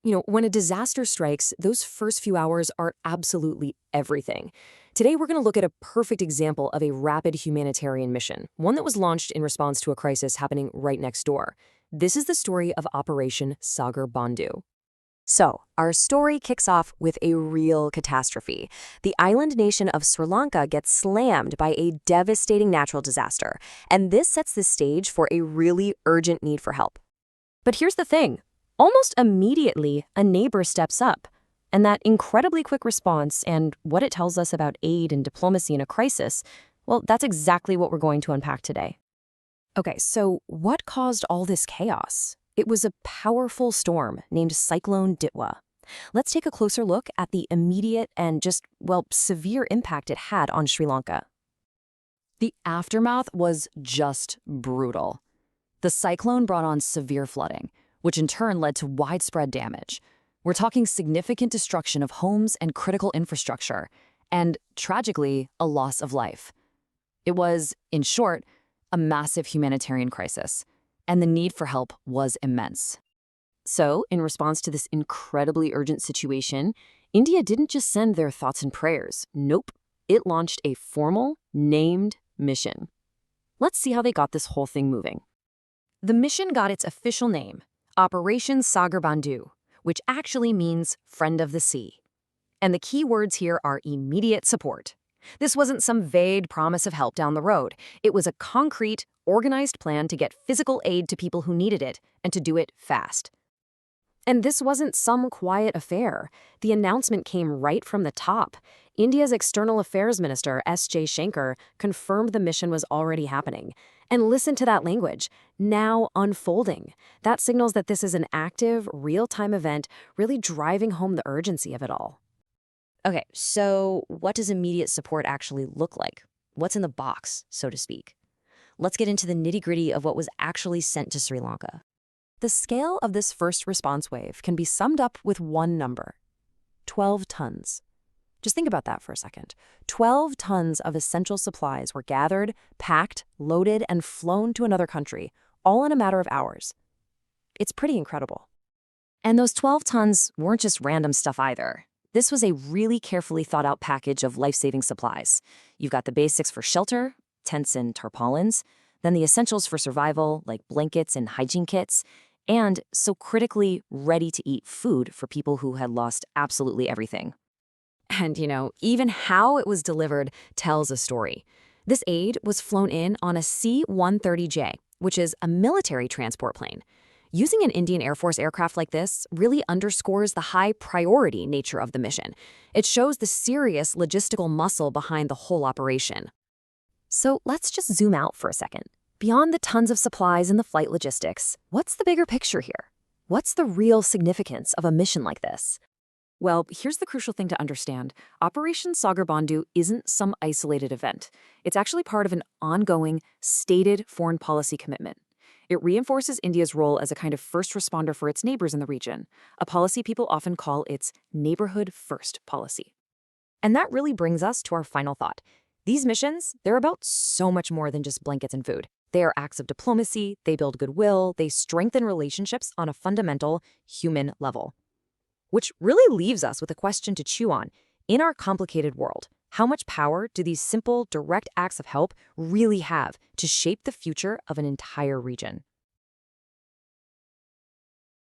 When a disaster strikes, those first few hours are absolutely everything. Today, we're going to look at a perfect example of a rapid humanitarian mission, one that was launched in response to a crisis happening right next door. This is the story of Operation Sagar Bandhu. So, our story kicks off with a real catastrophe. The island nation of Sri Lanka gets slammed by a devastating natural disaster, and this sets the stage for a really urgent need for help. But here's the thing. Almost immediately, a neighbor steps up, and that incredibly quick response and what it tells us about aid and diplomacy in a crisis, well, that's exactly what we're going to unpack today. Okay, so what caused all this chaos? It was a powerful storm named Cyclone Ditwah. Let's take a closer look at the immediate and severe impact it had on Sri Lanka. The aftermath was just brutal. The cyclone brought on severe flooding, which in turn led to widespread damage. We're talking significant destruction of homes and critical infrastructure, and, tragically, a loss of life. It was, in short, a massive humanitarian crisis, and the need for help was immense. So, in response to this incredibly urgent situation, India didn't just send their thoughts and prayers. Nope, it launched a formal, named mission. Let's see how they got this whole thing moving. The mission got its official name, Operation Sagar Bandhu, which actually means Friend of the Sea. And the key words here are immediate support. This wasn't some vague promise of help down the road. It was a concrete, organized plan to get physical aid to people who needed it, and to do it fast. And this wasn't some quiet affair. The announcement came right from the top. India's External Affairs Minister, Jaishankar, confirmed the mission was already happening. And listen to that language, now unfolding. That signals that this is an active, real-time event, really driving home the urgency of it all. Okay, so what does immediate support actually look like? What's in the box, so to speak? Let's get into the nitty-gritty of what was actually sent to Sri Lanka. The scale of this first response wave can be summed up with one number: 12 tons. Just think about that for a second. 12 tons of essential supplies were gathered, packed, loaded, and flown to another country, all in a matter of hours. It's pretty incredible. And those 12 tons weren't just random stuff either. This was a really carefully thought out package of life-saving supplies. You've got the basics for shelter, tents and tarpaulins, then the essentials for survival, like blankets and hygiene kits, and so critically ready-to-eat food for people who had lost absolutely everything. And, even how it was delivered tells a story. This aid was flown in on a C-130J, which is a military transport plane. Using an Indian Air Force aircraft like this really underscores the high-priority nature of the mission. It shows the serious logistical muscle behind the whole operation. So let's just zoom out for a second. Beyond the tons of supplies and the flight logistics, what's the bigger picture here? What's the real significance of a mission like this? Well, here's the crucial thing to understand. Operation Sagar Bandhu isn't some isolated event. It's actually part of an ongoing, stated foreign policy commitment. It reinforces India's role as a kind of first responder for its neighbors in the region, a policy people often call its neighborhood-first policy. And that really brings us to our final thought. These missions, they're about so much more than just blankets and food. They are acts of diplomacy, they build goodwill, they strengthen relationships on a fundamental human level. Which really leaves us with a question to chew on. In our complicated world, how much power do these simple, direct acts of help really have to shape the future of an entire region?